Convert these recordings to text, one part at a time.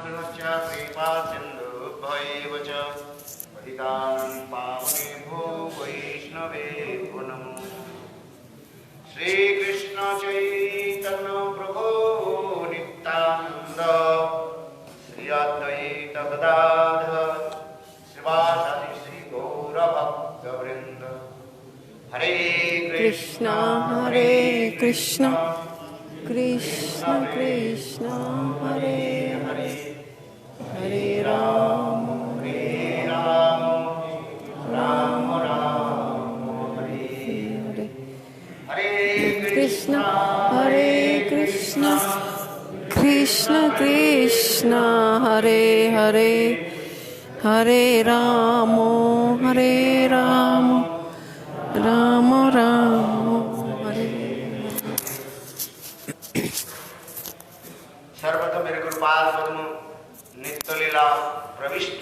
कृपा सिन्धुभ्यैव च पतितानां पावनेभ्यो वैष्णवेभ्यो नमो। श्रीकृष्ण चैतन्य प्रभो नित्यानन्द श्री अद्वैत गदाधर श्रीवासादि श्री गौरभक्तवृन्द। हरे कृष्णा हरे कृष्णा कृष्ण कृष्ण हरे हरे हरे राम राम राम हरे हरे। हरे कृष्णा हरे कृष्णा कृष्ण कृष्ण हरे हरे हरे राम राम राम हरे। सर्वतः मेरे गुरुपाद पद्म नित्य लीला प्रविष्ट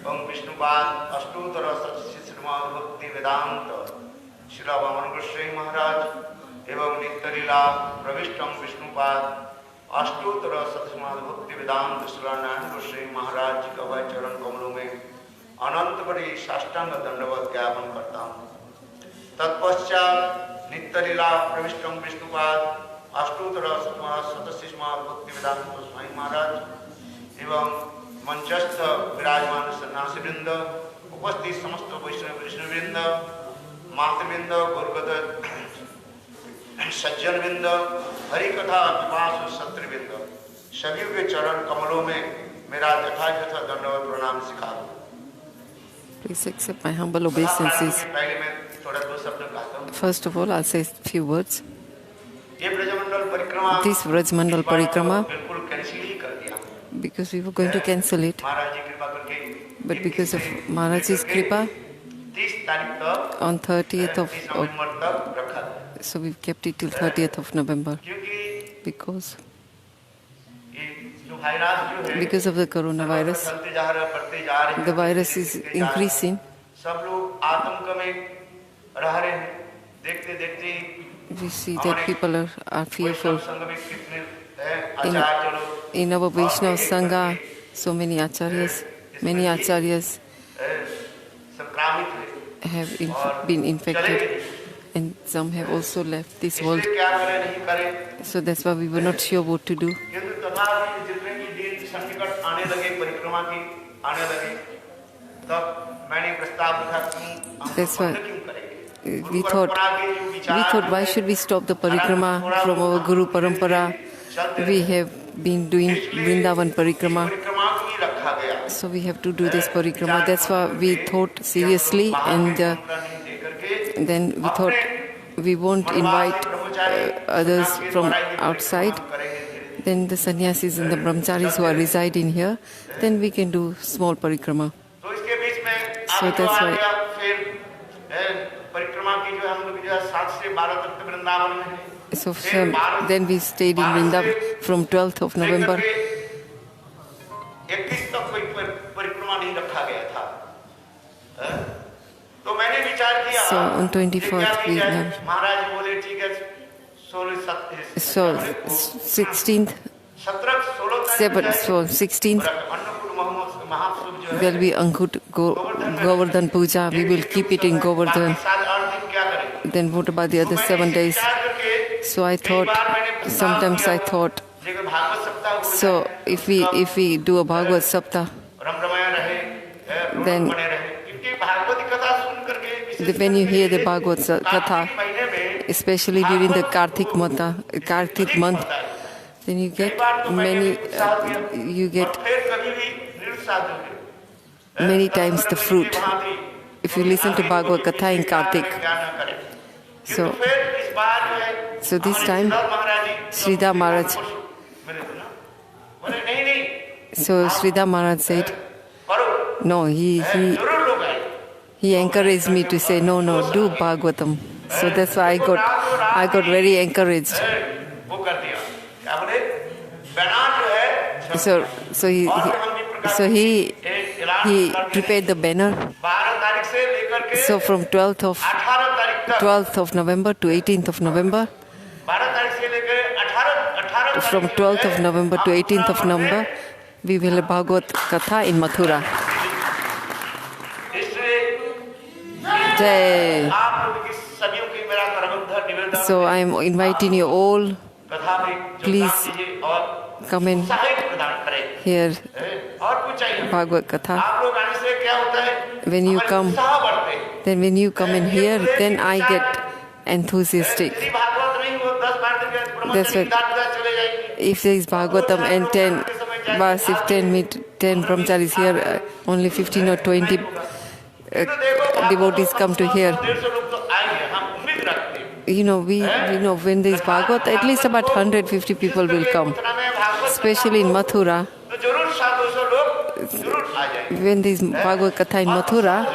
ओम विष्णुपाद अष्टोत्तर श्रीमद् भक्ति वेदांत श्रील वामन गोस्वामी महाराज एवं नित्य लीला प्रविष्ट ओम विष्णुपाद अष्टोत्तर श्रीमद् भक्ति वेदांत श्रील नारायण गोस्वामी महाराज जी का चरण कमलों में अनंत बड़ी साष्टांग दंडवत ज्ञापन करता हूँ। तत्पश्चात नित्य लीला प्रविष्ट ओम विष्णुपाद अष्टोत्तर शतशिष्मा भक्ति वेदांत स्वामी महाराज एवं मंचस्थ विराजमान सन्यासी वृंद, उपस्थित समस्त वैष्णव वृंद, मातृवृंद, गुरुगत सज्जन वृंद, हरिकथा पिपासु सत्रवृंद, सभी के चरण कमलों में मेरा यथायथ दंडवत प्रणाम सिखा दो। Please accept my humble obeisances. First of all, I'll say a few words. This Vrajmandal Parikrama, because we were going to cancel it, but because of Maharaj's Kripa, on 30th of so we've kept it till 30th of November, because of the coronavirus. The virus is increasing. We see that people are fearful. In our Vaishnava Sangha, so many acharyas have been infected, and some have also left this world. So that's why we were not sure what to do. That's why we thought, why should we stop the parikrama from our Guru Parampara? We have been doing Vrindavan parikrama, so we have to do this parikrama. That's why we thought seriously, and then we thought we won't invite others from outside. Then the sannyasis and the brahmacharis who are residing here, then we can do small parikrama. So that's why. So then we stayed in Vrindavan from 12th of November. So on 24th we have. So 16th, 16th there will be Ankut Govardhan Puja. We will keep it in Govardhan. Then what about the other 7 days? So sometimes I thought, so if we do a Bhagavad Saptah, then when you hear the Bhagavad Katha, especially during the Kartik month, then you get many times the fruit if you listen to Bhagavad Katha in Kartik. So this time Sridhar Maharaj said, no, he encouraged me to say, no, do Bhagavatam. So that's why I got very encouraged. So he prepared the banner. So from 12th of November to 18th of November, from 12th of November to 18th of November, we will have Bhagavad Katha in Mathura. Jai. So I am inviting you all, please come and hear Bhagavad Katha. When you come and hear, then I get enthusiastic. That's why if there is Bhagavatam and 10 verse, if 10 brahmacharis is here, only 15 or 20 devotees come to hear. We know when there is Bhagavat, at least about 150 people will come. Especially in Mathura. When there is Bhagavad Katha in Mathura,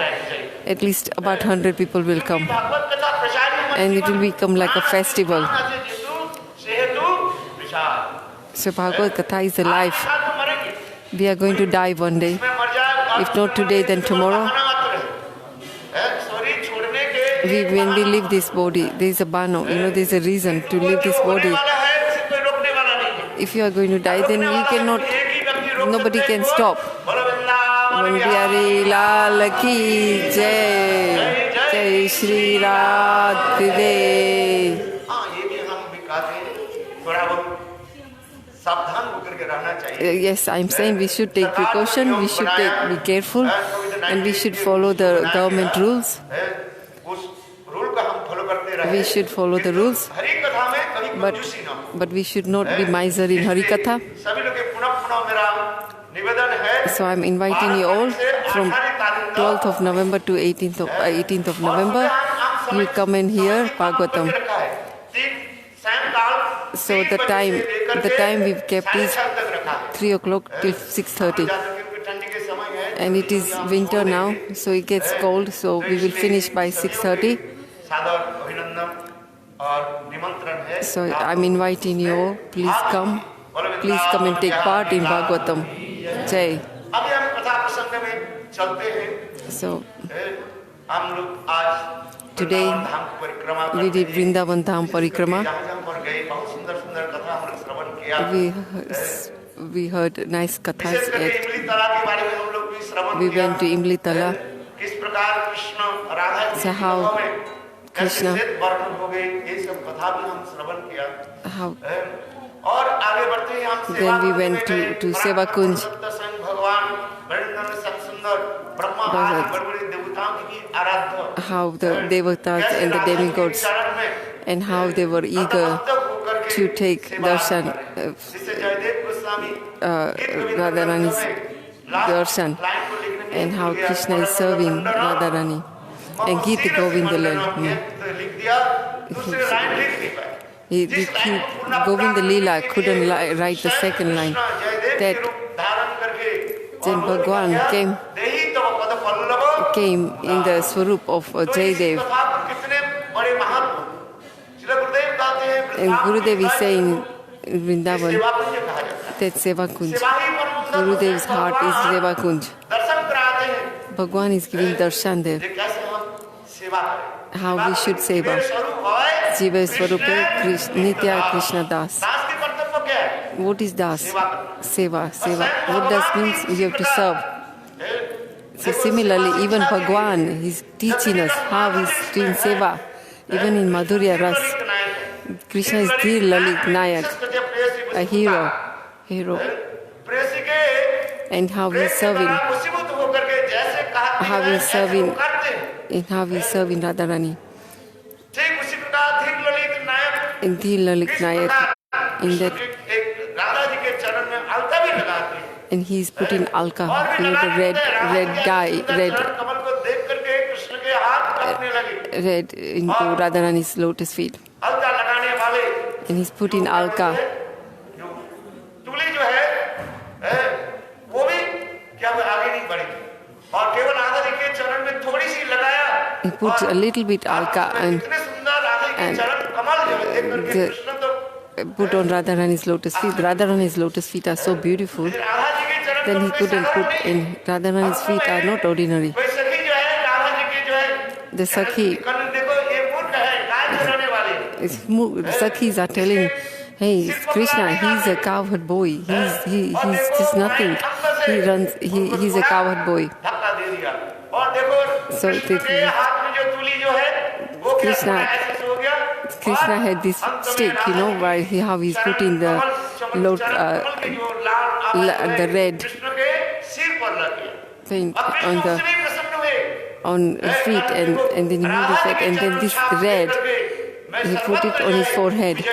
at least about 100 people will come. And it will become like a festival. So Bhagavad Katha is a life. We are going to die one day. If not today, then tomorrow. When we leave this body, there is a bano, there is a reason to leave this body. If you are going to die, then nobody can stop. Bihari Lal ki Jai, Jai Shri Radhe. Yes, I am saying we should take precaution, we should be careful, and we should follow the government rules. We should follow the rules, but we should not be miser in Harikatha. So I am inviting you all from 12th of November to 18th of November. You come and hear Bhagavatam. So the time we've kept is 3 o'clock till 6:30. And it is winter now, so it gets cold, so we will finish by 6:30. So I'm inviting you all, please come and take part in Bhagavatam. Jai. So today we did Vrindavan Dham Parikrama. We heard nice kathas. We went to Imli Tala. So how Krishna, then we went to Seva Kunj. How the devatas and the demigods, and how they were eager to take darshan, Radharani's darshan, and how Krishna is serving Radharani. And Gita Govinda Govinda Leela couldn't write the second line. That then Bhagwan came in the Swarup of Jayadev. And Gurudev is saying in Vrindavan that Seva Kunj. Gurudev's heart is Seva Kunj. Bhagwan is giving darshan there. How we should seva. Jiva Swarupe Nitya Krishna Das. What is Das? Seva. What does means we have to serve. So similarly, even Bhagwan, he's teaching us how he's doing seva. Even in Madhurya Ras, Krishna is Dhir Lalit Nayak, a hero. And how he's serving. How he's serving Radharani. In Dhir Lalit Nayak, in that, and he's putting alka, the red into Radharani's lotus feet. And he's putting alka. He puts a little bit alka and put on Radharani's lotus feet. Radharani's lotus feet are so beautiful. Then he couldn't put in. Radharani's feet are not ordinary. The Sakhis are telling Hey, Krishna, he's a cowherd boy. He's just nothing. He runs. He's a cowherd boy. धक्का दे दिया और देखो So Krishna के हाथ में जो तूली जो है वो क्या Krishna- ऐसे हो गया Krishna had this stick, while how he's putting the load, the red Krishna के सिर पर लग गया paint और कृष्ण on the उससे भी प्रसन्न हुए on his feet, and then he moved his head, and then this red, he put it on his forehead.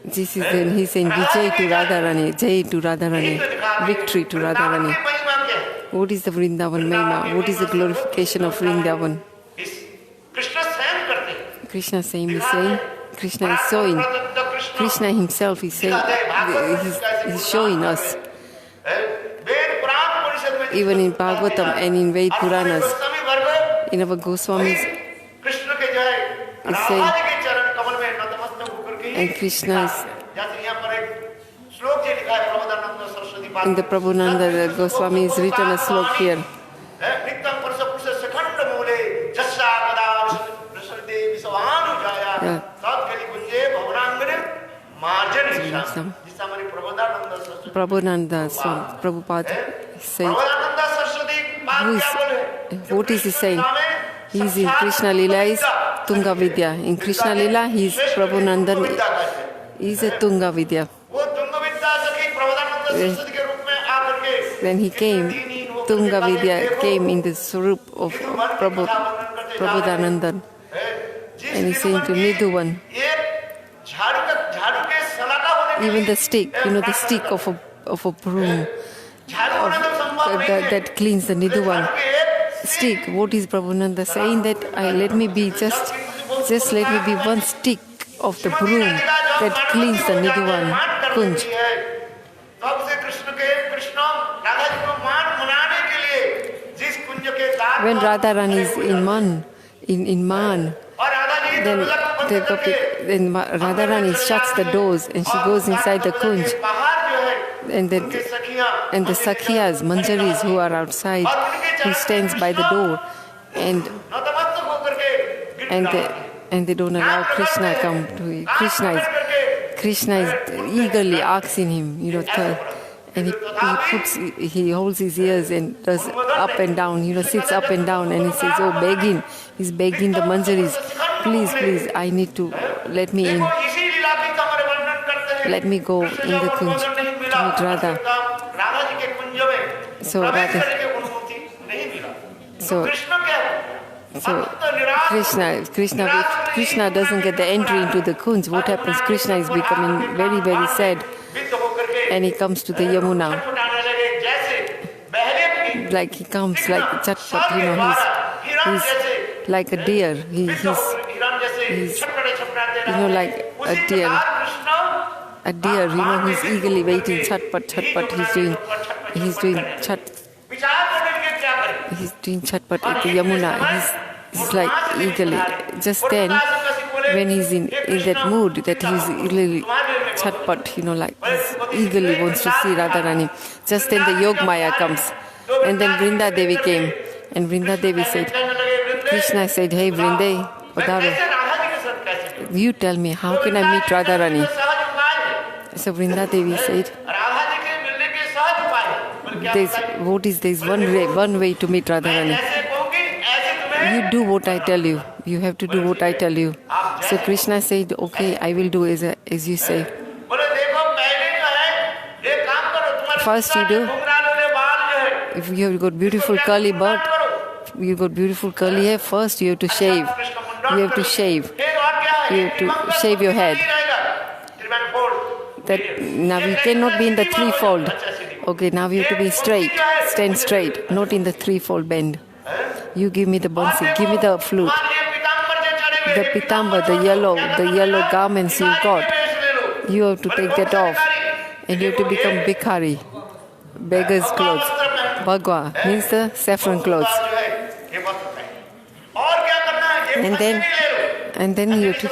This is when he's saying Vijay to Radharani, Jai to Radharani, victory to Radharani. What is the Vrindavan Mahima? What is the glorification of Vrindavan? Krishna is saying, Krishna is showing. Krishna himself is saying, he's showing us. Even in Bhagavatam and in Ved Puranas, in our Goswamis, it's saying, and Krishna is, in the Prabhupada Goswami is written a slok here. Yeah. Prabhupada song, Prabhupada said, what is he saying? He is in Krishna Lila is Tunga Vidya. In Krishna Lila, he is Prabhupada, he is a Tunga Vidya. When he came, Tunga Vidya came in the Swarup of Prabhupada. And he's saying to Nidhuvan, even the stick, the stick of a broom that cleans the Nidhuvan stick. What is Prabhupada saying? That let me be just let me be one stick of the broom that cleans the Nidhuvan Kunj. When Radharani is in Man, then Radharani shuts the doors and she goes inside the kunj. And the Sakhiyas, Manjaris who are outside, who stands by the door, and they don't allow Krishna come to it. Krishna is eagerly asking him, and he holds his ears and does up and down, sits up and down, and he says, he's begging the Manjaris, please, I need to, let me in. Let me go in the kunj to meet Radha. So Krishna doesn't get the entry into the kunj. What happens? Krishna is becoming very, very sad, and he comes to the Yamuna. Like he comes like Chatpat, he's like a deer. He's like a deer. A deer, he's eagerly waiting. Chatpat, he's doing chatpat at the Yamuna. He's like eagerly. Just then, when he's in that mood, that he's eagerly chatpat, like he eagerly wants to see Radharani. Just then the Yogmaya comes. And then Vrinda Devi came. And Vrinda Devi said, Krishna said, hey Vrinde, Padaro, you tell me, how can I meet Radharani? So Vrinda Devi said, there's one way to meet Radharani. You do what I tell you. You have to do what I tell you. So Krishna said, okay, I will do as you say. First you do, if you have got beautiful curly butt, you got beautiful curly hair, first you have to shave. You have to shave. You have to shave your head. That now you cannot be in the threefold. Okay, now you have to be straight. Stand straight, not in the threefold bend. You give me the bansi, give me the flute. The pitamba, the yellow garments you got, you have to take that off. And you have to become bhikhari, beggar's clothes. Bhagwa means the saffron clothes. And then you have to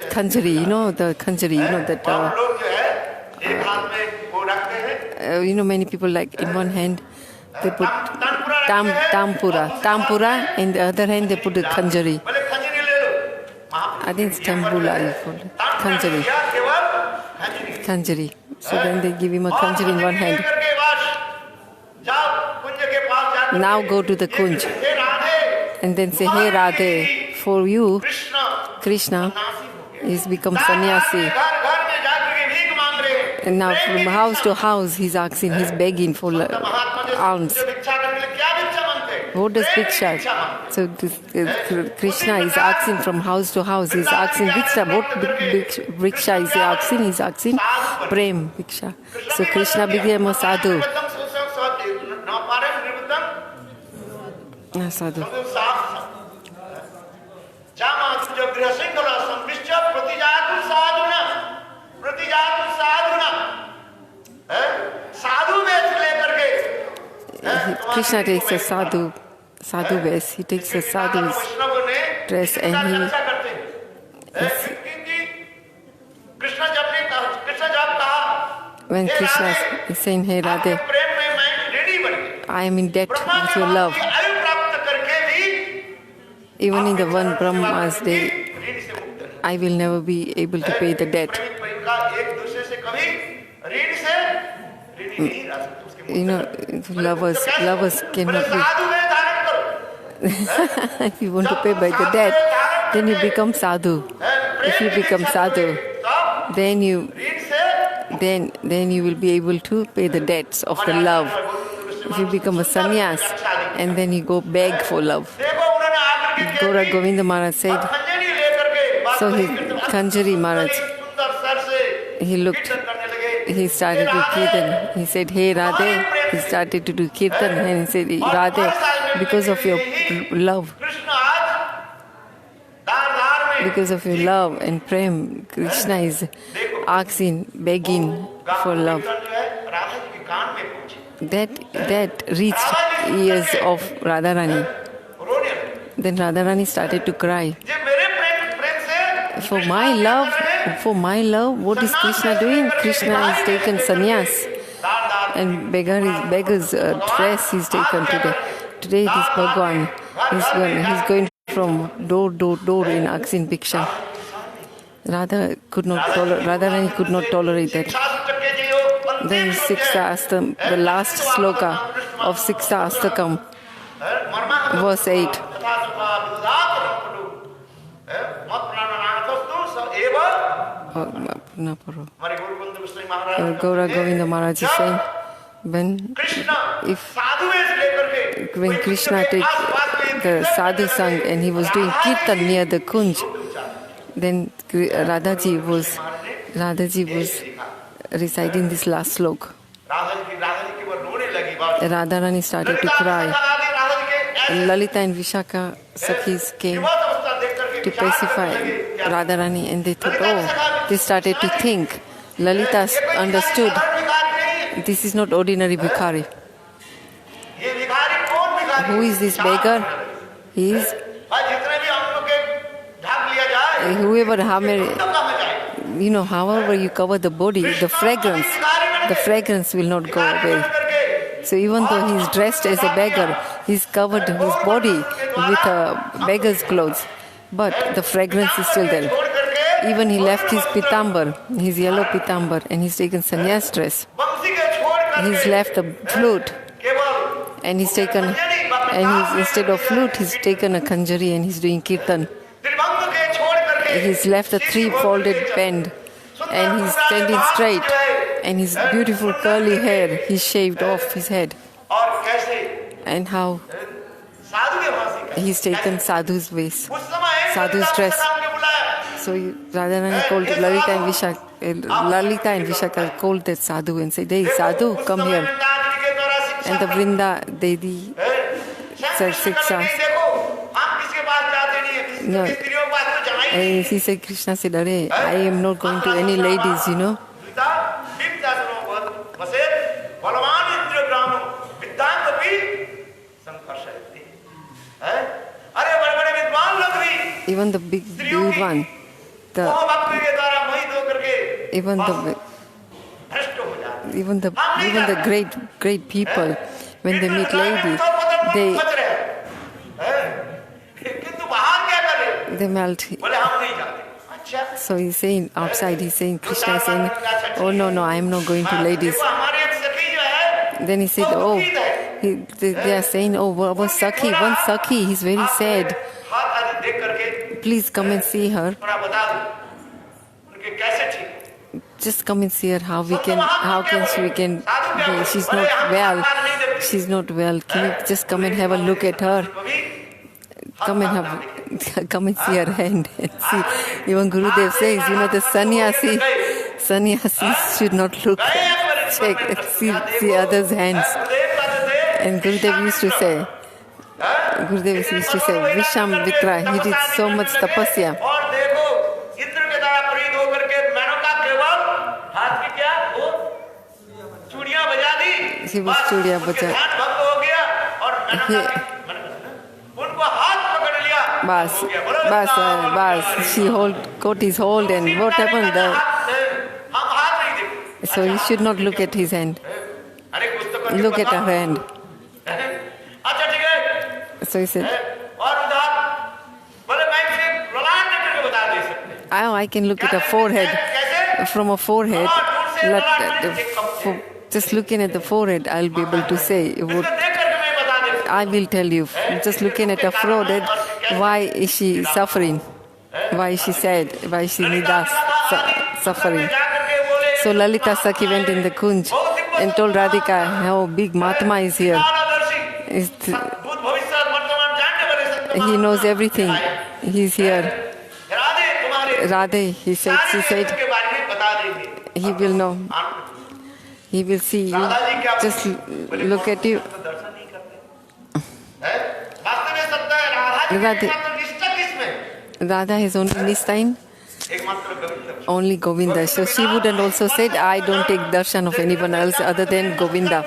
khanjari, the khanjari, that many people like in one hand they put tampura, in the other hand they put the khanjari. I think it's tambula you call it. Khanjari. दिया केवल खंजरी। Khanjari. So then they give him a khanjari in one hand. करके बस जाओ कुंज के पास जाकर Now go to the kunj. Hey Radhe And then say, hey Radhe, for you, Krishna Krishna नासी हो गया। is become sannyasi. घर घर में जाकर के भीख मांग रहे हैं। And now from house to house he's asking, he's begging for alms. जो भिक्षा करने के लिए क्या भिक्षा मांगते हैं? What does Prem Bhiksha? भिक्षा मांगते So this, Krishna is asking from house to house. He's asking Bhiksha. What Bhiksha is he asking? He's asking Prem Bhiksha. So Krishna became a sadhu. Sadhu. Krishna takes a sadhu dress. He takes a sadhu's dress and he when Krishna is saying, hey Radhe, I am in debt with your love. Even in the one Brahma's day, I will never be able to pay the debt. You know, lovers cannot be. If you want to pay by the debt, then you become sadhu. If you become sadhu, then you will be able to pay the debts of the love. If you become a sannyas, and then you go beg for love. Gaura Govinda Maharaj said, so he, Khanjari Maharaj, he looked, he started to kirtan. He said, hey Radhe, he started to do kirtan and he said, Radhe, because of your love, and prem, Krishna is asking, begging for love. That reached ears of Radharani. Then Radharani started to cry. For my love, what is Krishna doing? Krishna has taken sannyas and beggar's dress he's taken today. Today this Bhagwan, he's going from door to door in asking bhiksha. Radharani could not tolerate that. Then the last sloka of Siksha Astakam, verse 8. Gaura Govinda Maharaj is saying, when Krishna took the sadhu sang and he was doing kirtan near the kunj, then Radhaji was reciting this last slok. Radharani started to cry. Lalita and Vishaka Sakhis came to pacify Radharani and they thought, they started to think. Lalita understood, this is not ordinary bhikhari. Who is this beggar? He is whoever, however you cover the body, the fragrance will not go away. So even though he is dressed as a beggar, he's covered his body with beggar's clothes, but the fragrance is still there. Even he left his pitambar, his yellow pitambar, and he's taken sannyas dress. He's left the flute, and instead of flute, he's taken a khanjari and he's doing kirtan. He's left a three-folded band, and he's standing straight, and his beautiful curly hair, he's shaved off his head. And how he's taken sadhu's waist, sadhu's dress. So Radharani called Lalita and Vishaka called that sadhu and said, hey sadhu, come here. And the Vrinda Dedi said, Siksha. No. And he said, Krishna said, Arey, I am not going to any ladies, Even the big one, even the great people, when they meet ladies, they melt. अच्छा So he's saying outside, he's saying, Krishna is saying, oh no, I am not going to ladies. देखो हमारी एक सखी जो है Then he said, वो oh, दुखी है। they are saying, oh, one Sakhi, he's very sad. हाथ आदि देख करके Please come and see her. थोड़ा बता दो उनके कैसे ठीक। Just come and see her. How can she she's not well. She's not well. Can you just come and have a look at her? Come and see her hand and see. Even Gurudev says, the sannyasis should not look, check, see others' hands. And Gurudev used to say, Vishwamitra, he did so much tapasya. और देखो इंद्र के द्वारा प्रीत होकर के मेनका केवल हाथ की क्या वो चूड़ियां बजा दी। He was चूड़ियां बजा। ध्यान भंग हो गया और मेनका उनको हाथ पकड़ लिया। Bas, she got his hold, and what happened? हम हाथ नहीं देखते। So you should not look at his hand. अरे कुछ तो करके Look at बताओ। her hand. अच्छा ठीक है। So he said, और उधर बोले मैं सिर्फ ललाट देख करके बता दे सकते हैं। I can look at her forehead. From a forehead, just looking at the forehead, I'll be able to say इसको देख करके मैं बता दे सकता I will tell you, just looking at her forehead, why is she suffering? Why is she sad? Why is she nidas, suffering? So Lalita Sakhi went in the Kunj and told Radhika how big Mahatma is here. भूत भविष्य वर्तमान जानने वाले संत He knows everything. He's here. Radhe तुम्हारे Radhe, she said, के बारे में बता देंगे। he will know. He will see you. Just look at you. दर्शन नहीं करते हैं। वास्तव में सत्य है राधा जी एकमात्र निष्ठा किसमें? Radha has only Nistha in एकमात्र Govind. only Govinda. So she wouldn't also said, I don't take darshan of anyone else other than Govinda.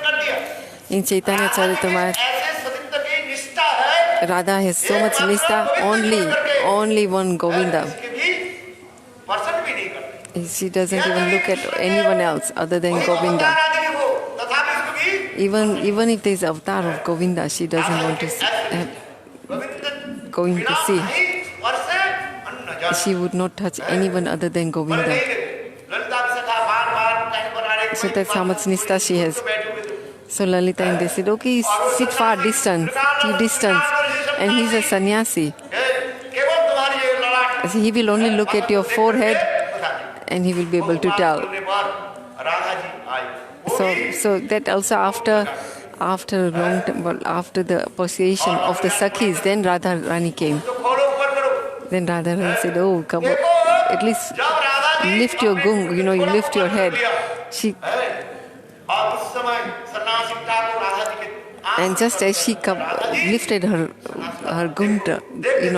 In Chaitanya Charitamrita, ऐसे स्वतंत्र की निष्ठा है। Radha has so much Nistha, only one Govinda. इसके भी person भी नहीं करते। She doesn't even look at anyone else other than Govinda. Radhe की वो तथापि इसको भी Even if there is avatar of Govinda, she doesn't want to going to see. वर्ष अन्न जल She would not touch anyone other than Govinda. Lalita सखा बार-बार कहीं बनाने So that's how much Nistha she has. So Lalita and they said, okay, sit far distance, and he's a sannyasi. केवल तुम्हारी ये ललाट So he will only look at your forehead and he will be able to tell. Radha ji I So that also after a long time, well, after the association of the Sakhis, then Radha Rani came. तो खोलो ऊपर करो। Then Radha Rani said, oh, come on, at least जब Radha ji lift your gung, you lift your head. She, और उस समय सन्यासी ठाकुर राधा जी के and just as she lifted her gunta,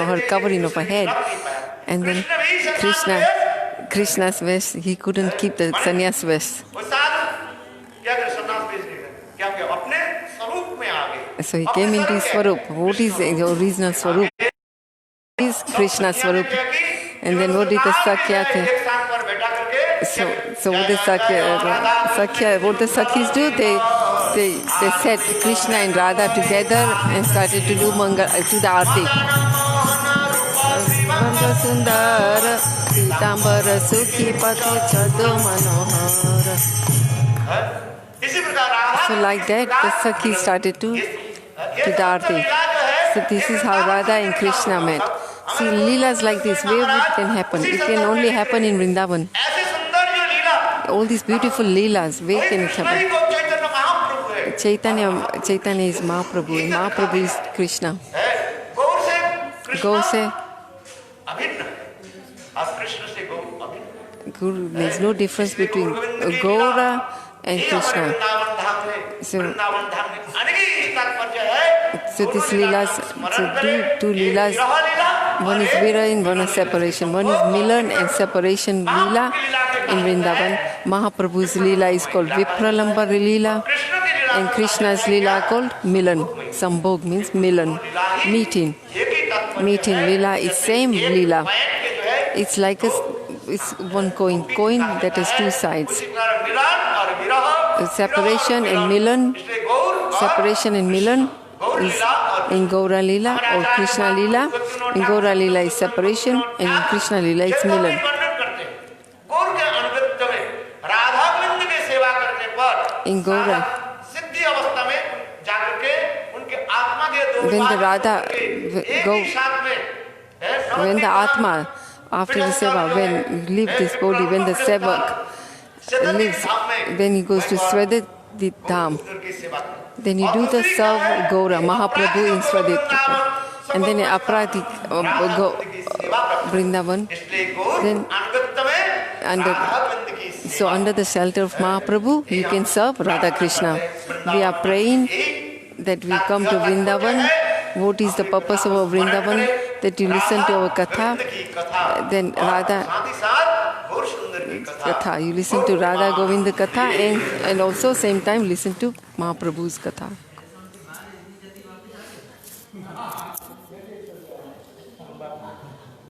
her covering of her head, and then Krishna's vest, he couldn't keep the sannyas vest. वो साधु क्या करे सन्यास भेज देगा क्या क्या अपने स्वरूप में आ गए। So he came into his Swarup. What is the original Swarup? What is Krishna's Swarup? And then what did the Sakya do? एक स्थान पर बैठा करके So what what the Sakhis do? They set Krishna and Radha together and started to do to the Aarti. Manga Sundara, Pitambara Sukhi Pati Chadu Manohara. इसी प्रकार Radha So like that, the Sakhis started to the Aarti. So this is how Radha and Krishna met. See, leelas like this, where it can happen? It can only happen in Vrindavan. ऐसे सुंदर जो लीला All these beautiful leelas, where can it Krishna happen? ही को चैतन्य महाप्रभु है Chaitanya is Mahaprabhu, and Mahaprabhu is Krishna. गौर से Krishna Go say, अभिन्न है अब कृष्ण से गौ अभिन्न Guru, there's no difference between Gaura and Krishna. Vrindavan धाम में So- वृंदावन धाम में अनेक तात्पर्य है। So these leelas, so two leelas, यह लीला one is Vira and one is separation. One is Milan and separation leela in Vrindavan. Mahaprabhu's leela is called Vipralamba leela, Krishna की लीला and Krishna's leela called Milan. Sambhog means Milan, meeting. एक ही तात्पर्य Meeting leela is same leela. Pan के जो है It's like it's one coin that has two sides. उसी प्रकार मिलन और विरह Separation and Milan, इसलिए गौर separation and Milan is in Gaura Leela or Krishna Leela. In Gaura Leela is separation and in Krishna Leela it's Milan. In Gaura, सिद्धि अवस्था में जाकर के उनके आत्मा के दो when the विभाग Radha एक go, ही साथ में when the Atma, after the Seva, when he leaves this body, when the Sevak lives, when he goes to Swadhyati Dham, then you do the serve Gaura, Mahaprabhu in Swadhyati, and then Aprati Vrindavan, then under the shelter of Mahaprabhu, you can serve Radha Krishna. We are praying that we come to Vrindavan. What is the purpose of our Vrindavan? That you listen to our Katha, then Radha Katha. You listen to Radha Govinda Katha and also same time listen to Mahaprabhu's Katha.